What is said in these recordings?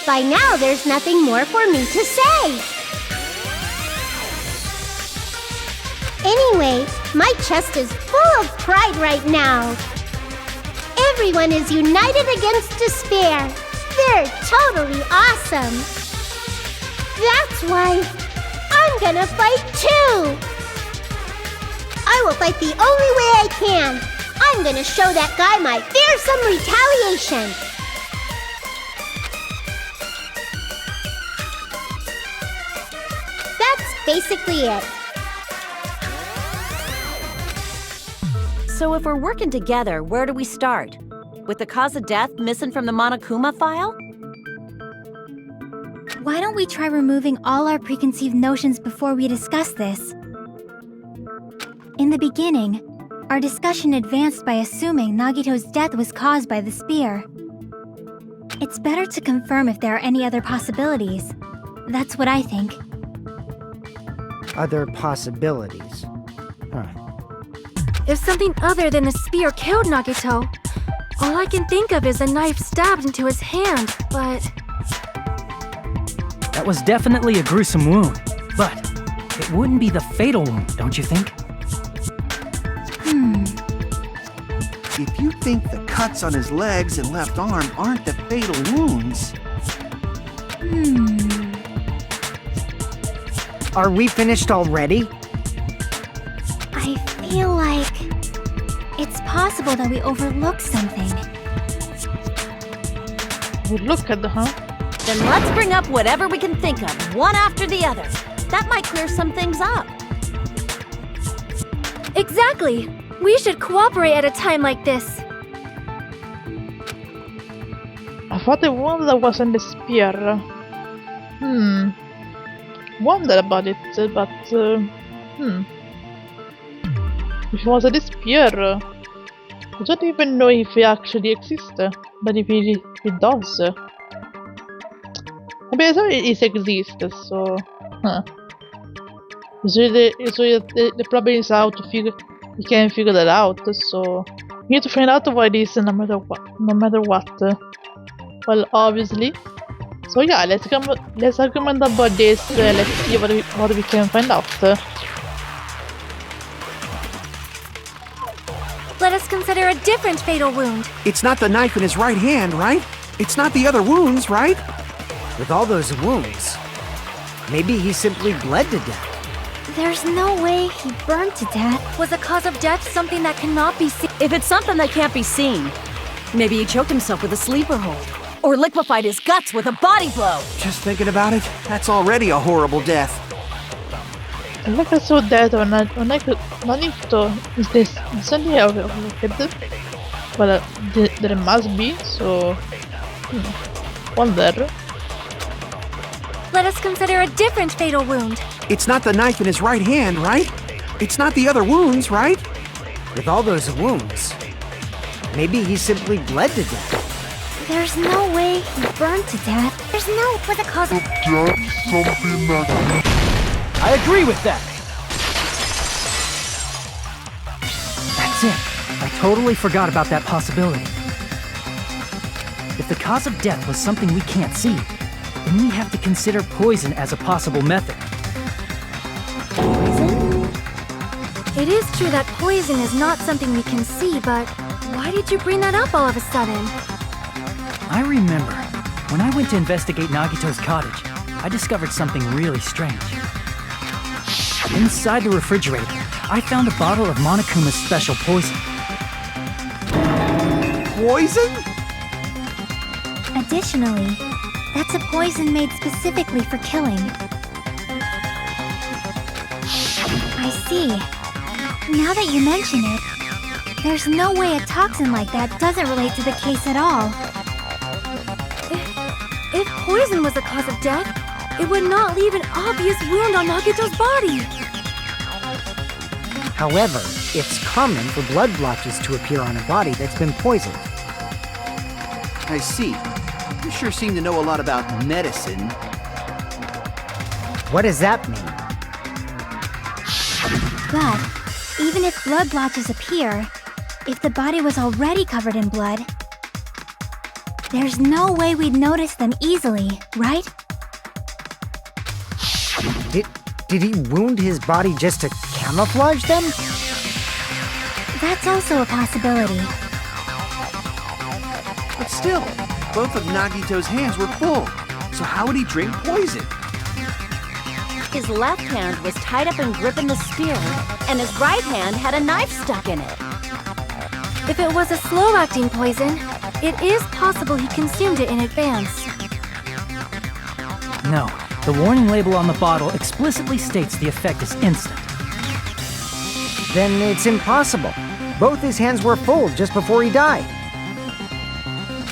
By now, there's nothing more for me to say. Anyway, my chest is full of pride right now. Everyone is united against despair. They're totally awesome. That's why I'm gonna fight too. I will fight the only way I can. I'm gonna show that guy my fearsome retaliation. That's basically it. So if we're working together, where do we start? With the cause of death missing from the Monokuma file? Why don't we try removing all our preconceived notions before we discuss this? In the beginning, our discussion advanced by assuming Nagito's death was caused by the spear. It's better to confirm if there are any other possibilities. That's what I think. Other possibilities. Huh. If something other than the spear killed Nagito, all I can think of is a knife stabbed into his hand, but... That was definitely a gruesome wound, but it wouldn't be the fatal wound, don't you think? If you think the cuts on his legs and left arm aren't the fatal wounds... Are we finished already? I feel like it's possible that we overlooked something. We look at the, huh? Then let's bring up whatever we can think of, one after the other. That might clear some things up. Exactly! We should cooperate at a time like this. I thought the one that was in the spear. Wonder about it, but if it was a spear, I don't even know if he actually exists. But if he does, maybe it exists. So, so the problem is how to figure. We can't figure that out. So we need to find out what it is, no matter what. No matter what. Well, obviously. So yeah, let's argument about this. Let's see what we can find out. Let us consider a different fatal wound. It's not the knife in his right hand, right? It's not the other wounds, right? With all those wounds, maybe he simply bled to death. There's no way he burned to death. Was the cause of death something that cannot be seen? If it's something that can't be seen, maybe he choked himself with a sleeper hold. Or liquefied his guts with a body blow. Just thinking about it, that's already a horrible death. Like I saw that when I Nanito is this suddenly I look at it. But there must be, so wonder. Let us consider a different fatal wound. It's not the knife in his right hand, right? It's not the other wounds, right? With all those wounds, maybe he simply bled to death. There's no way he burned to death. There's no was a cause of I agree with that! That's it. I totally forgot about that possibility. If the cause of death was something we can't see, then we have to consider poison as a possible method. Poison? It is true that poison is not something we can see, but why did you bring that up all of a sudden? I remember, when I went to investigate Nagito's cottage, I discovered something really strange. Inside the refrigerator, I found a bottle of Monokuma's special poison. Poison? Additionally, that's a poison made specifically for killing. I see. Now that you mention it, there's no way a toxin like that doesn't relate to the case at all. If poison was the cause of death, it would not leave an obvious wound on Nagito's body. However, it's common for blood blotches to appear on a body that's been poisoned. I see. You sure seem to know a lot about medicine. What does that mean? But even if blood blotches appear, if the body was already covered in blood, There's no way we'd notice them easily, right? Did he wound his body just to camouflage them? That's also a possibility. But still, both of Nagito's hands were full. So how would he drink poison? His left hand was tied up and gripping the spear, and his right hand had a knife stuck in it. If it was a slow-acting poison, it is possible he consumed it in advance. No, the warning label on the bottle explicitly states the effect is instant. Then it's impossible. Both his hands were full just before he died.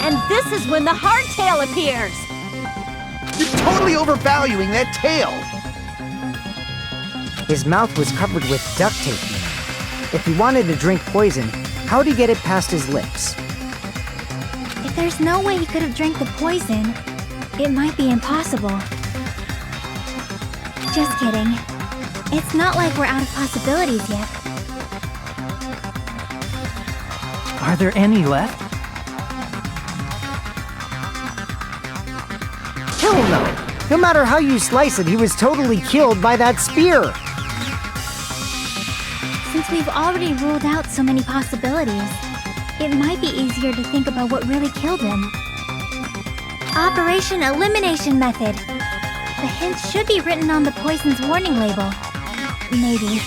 And this is when the hardtail appears! You're totally overvaluing that tail! His mouth was covered with duct tape. If he wanted to drink poison, how'd he get it past his lips? If there's no way he could have drank the poison, it might be impossible. Just kidding. It's not like we're out of possibilities yet. Are there any left? Hell no! No matter how you slice it, he was totally killed by that spear! Since we've already ruled out so many possibilities, it might be easier to think about what really killed him. Operation Elimination Method. The hints should be written on the poison's warning label. Maybe.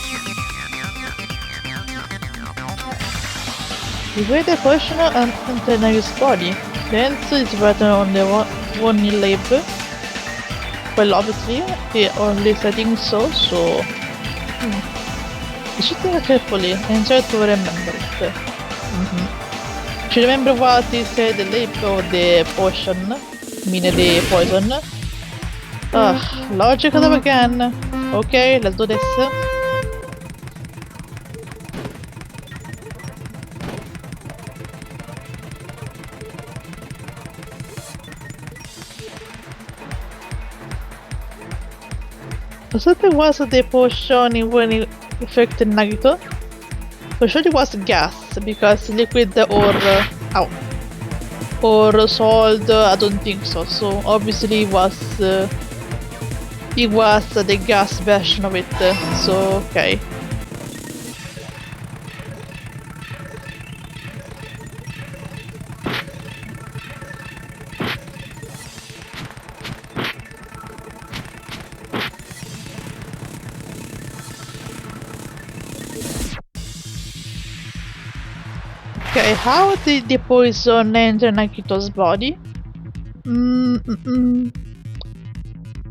The way the poison enters his body, the hint is written on the warning label. Well, obviously, or at least I think so, You should think carefully and try to remember it. Should remember what is the label of the potion, meaning the poison. Logic of again. Okay, let's do this. So that was the potion when it affected Nagito. For sure it was gas, because liquid or salt, I don't think so. So obviously it was the gas version of it. So okay. Okay, how did the poison enter Nagito's body?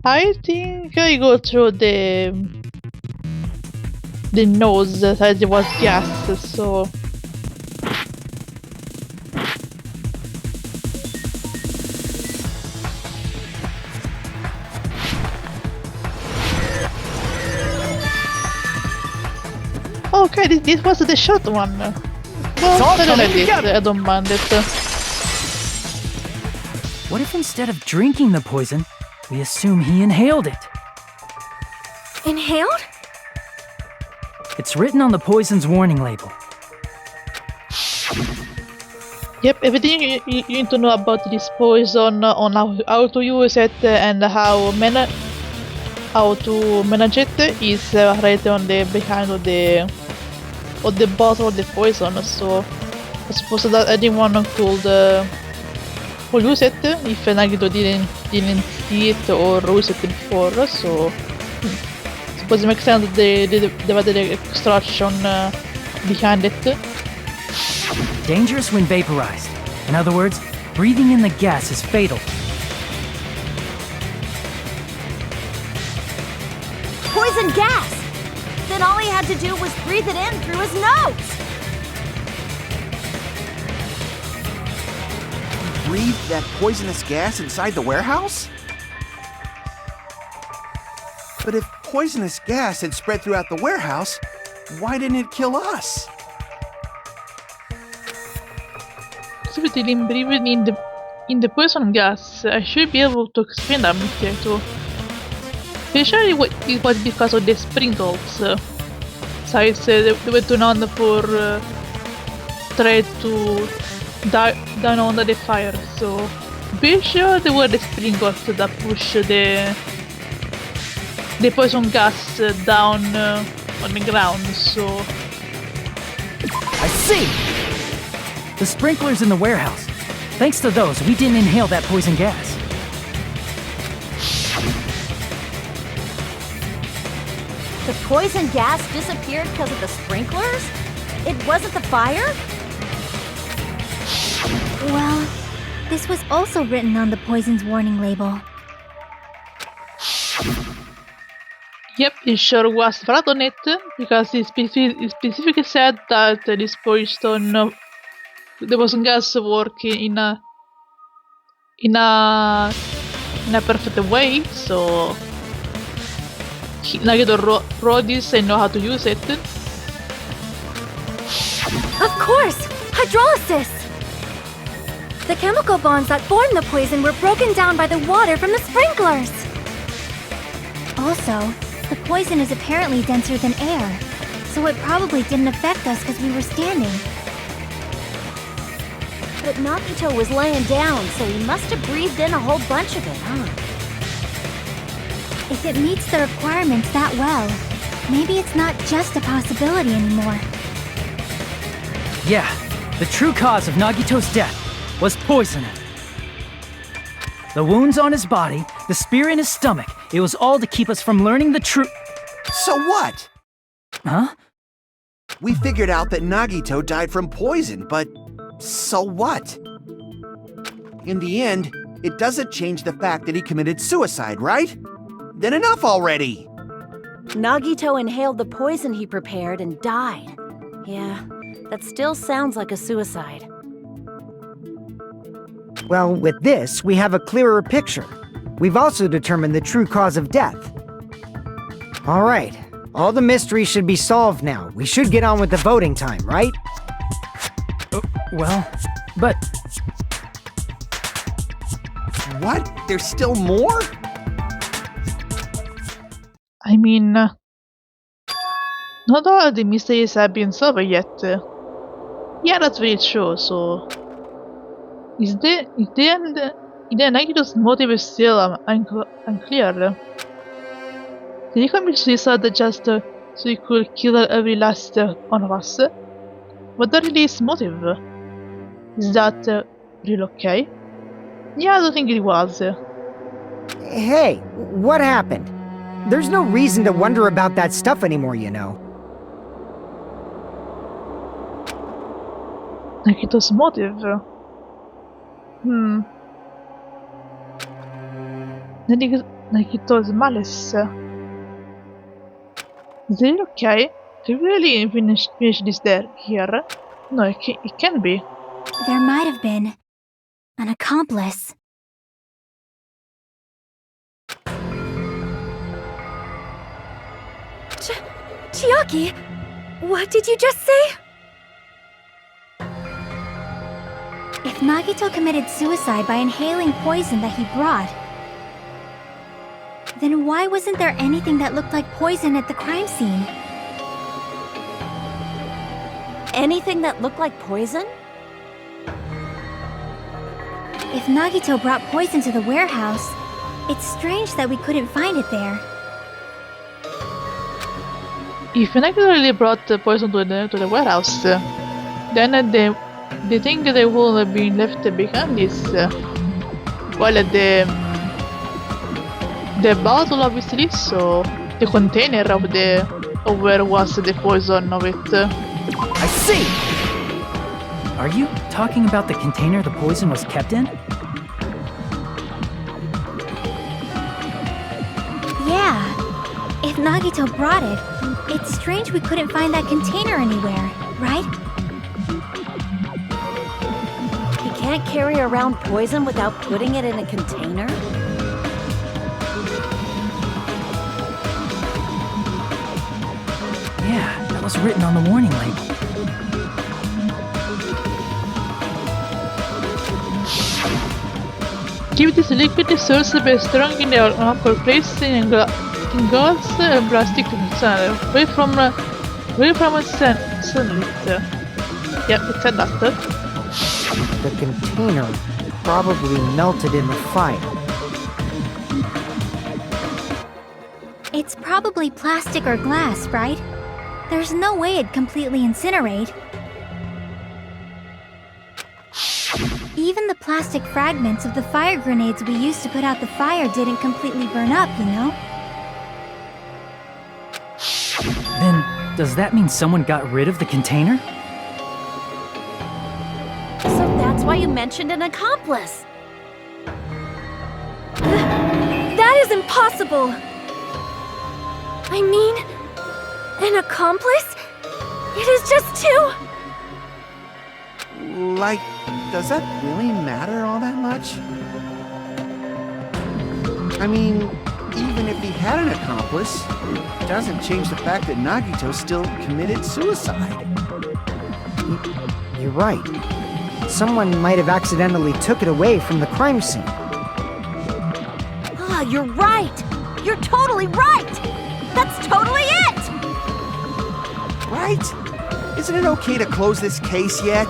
I think I go through the nose, as it was gas, so... Okay, this was the shot one. Well, I don't mind it. What if instead of drinking the poison, we assume he inhaled it? Inhaled? It's written on the poison's warning label. Yep, everything you need to know about this poison, on how to use it and how to manage it is right on the behind of the bottle of the poison. So I suppose that anyone could use it if Nagito didn't see it or use it before. So I suppose it makes sense that they were the extraction behind it. Dangerous when vaporized. In other words, breathing in the gas is fatal. Poison gas! Then all he had to do was breathe it in through his nose! Breathe that poisonous gas inside the warehouse? But if poisonous gas had spread throughout the warehouse, why didn't it kill us? So we didn't breathe in the poison gas. I should be able to explain that here too. Pretty sure it was because of the sprinkles. Size they were too known for try to down under the fire, so be sure they were the sprinklers that push the poison gas down on the ground, so... I see! The sprinklers in the warehouse. Thanks to those, we didn't inhale that poison gas. The poison gas disappeared because of the sprinklers? It wasn't the fire? Well, this was also written on the poison's warning label. Yep, it sure was right on it, because it specifically said that this poison, the poison gas work in a perfect way, so Nagito wrote this and know how to use it. Of course! Hydrolysis! The chemical bonds that form the poison were broken down by the water from the sprinklers! Also, the poison is apparently denser than air, so it probably didn't affect us because we were standing. But Nagito was laying down, so he must have breathed in a whole bunch of it, huh? If it meets the requirements that well, maybe it's not just a possibility anymore. Yeah, the true cause of Nagito's death was poison. The wounds on his body, the spear in his stomach, it was all to keep us from learning the truth. So what? Huh? We figured out that Nagito died from poison, but so what? In the end, it doesn't change the fact that he committed suicide, right? Then enough already! Nagito inhaled the poison he prepared and died. Yeah, that still sounds like a suicide. Well, with this, we have a clearer picture. We've also determined the true cause of death. All right, all the mysteries should be solved now. We should get on with the voting time, right? Well, but... What? There's still more? I mean, not all the mysteries have been solved yet. Yeah, that's very true, so... Is the Nagito's motive is still unclear? Did he commit suicide just so he could kill every last one of us? What really his motive? Is that really okay? Yeah, I don't think it was. Hey, what happened? There's no reason to wonder about that stuff anymore, you know. Nagito's motive? Nagito's malice. Is it okay? Can we really finish this here? No, it can't be. There might have been an accomplice. Chiaki! What did you just say? If Nagito committed suicide by inhaling poison that he brought, then why wasn't there anything that looked like poison at the crime scene? Anything that looked like poison? If Nagito brought poison to the warehouse, it's strange that we couldn't find it there. If Nagito really brought the poison to the warehouse, then the thing that would have been left behind is well, the bottle obviously, so the container of where was the poison of it. I see! Are you talking about the container the poison was kept in? Yeah. If Nagito brought it, it's strange we couldn't find that container anywhere, right? He can't carry around poison without putting it in a container? Yeah, that was written on the warning label. Keep this liquid source by strong in the upper place in glass and plastic container, away from sunlight. Yep, it said that. The container probably melted in the fire. It's probably plastic or glass, right? There's no way it'd completely incinerate. Even the plastic fragments of the fire grenades we used to put out the fire didn't completely burn up, you know? Then, does that mean someone got rid of the container? So that's why you mentioned an accomplice. That is impossible! I mean, an accomplice? It is just too... Like, does that really matter all that much? I mean, even if he had an accomplice, it doesn't change the fact that Nagito still committed suicide. You're right. Someone might have accidentally took it away from the crime scene. Ah, you're right! You're totally right! That's totally it! Right? Isn't it okay to close this case yet?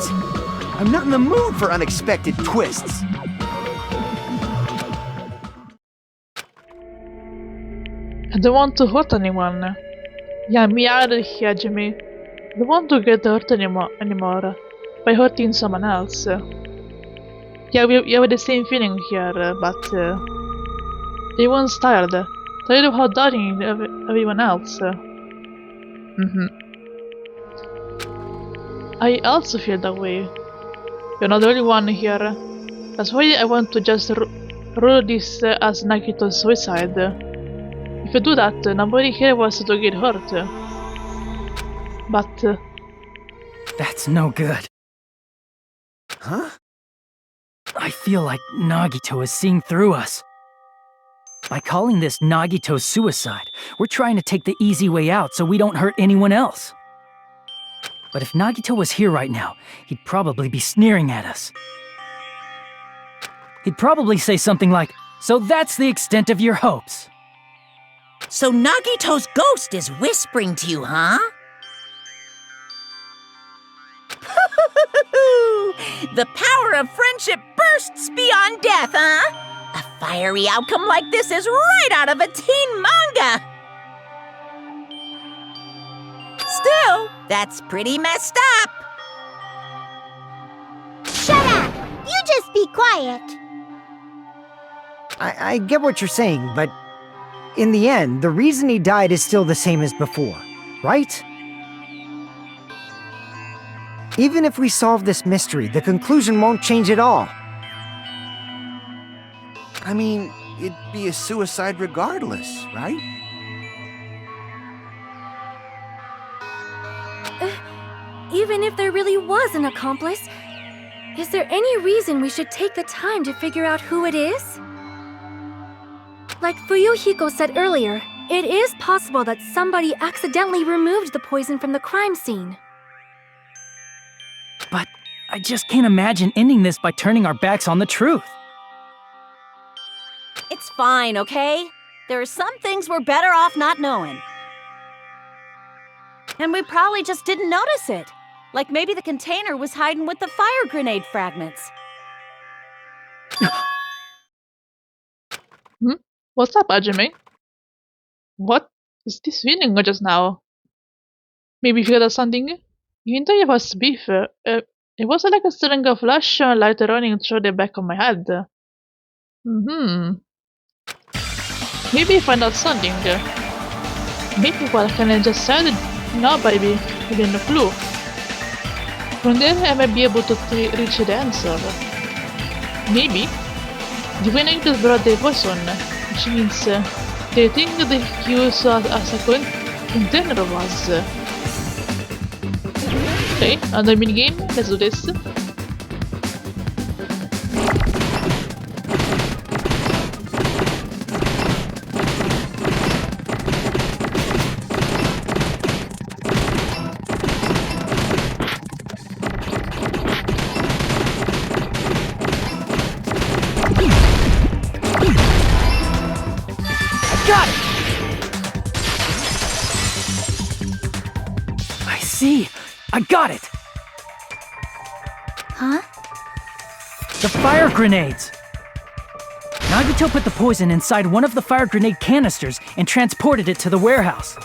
I'm not in the mood for unexpected twists. I don't want to hurt anyone. Yeah, me either here, Jimmy. I don't want to get hurt anymore by hurting someone else. Yeah, we have the same feeling here, but everyone's tired. Tired of how doubting everyone else. I also feel that way. You're not the only one here. That's why I want to just rule this as Nagito's suicide. If I do that, nobody here wants to get hurt. But... That's no good. Huh? I feel like Nagito is seeing through us. By calling this Nagito's suicide, we're trying to take the easy way out so we don't hurt anyone else. But if Nagito was here right now, he'd probably be sneering at us. He'd probably say something like, "So that's the extent of your hopes." So Nagito's ghost is whispering to you, huh? The power of friendship bursts beyond death, huh? A fiery outcome like this is right out of a teen manga! Still, that's pretty messed up. Shut up! You just be quiet. I get what you're saying, but in the end, the reason he died is still the same as before, right? Even if we solve this mystery, the conclusion won't change at all. I mean, it'd be a suicide regardless, right? Even if there really was an accomplice, is there any reason we should take the time to figure out who it is? Like Fuyuhiko said earlier, it is possible that somebody accidentally removed the poison from the crime scene. But I just can't imagine ending this by turning our backs on the truth. It's fine, okay? There are some things we're better off not knowing. And we probably just didn't notice it. Like maybe the container was hiding with the fire grenade fragments. What's up, Ajime? What is this feeling just now? Maybe you figured out something? You tell us beef. It was like a string of flash light running through the back of my head. Maybe I find out something. Maybe what I just said, nobody even a clue. From there I might be able to reach the answer. Maybe the way I just brought the poison, which means the thing they used as a container was... Okay, another minigame, let's do this. Got it! I see! I got it! Huh? The fire grenades! Nagito put the poison inside one of the fire grenade canisters and transported it to the warehouse.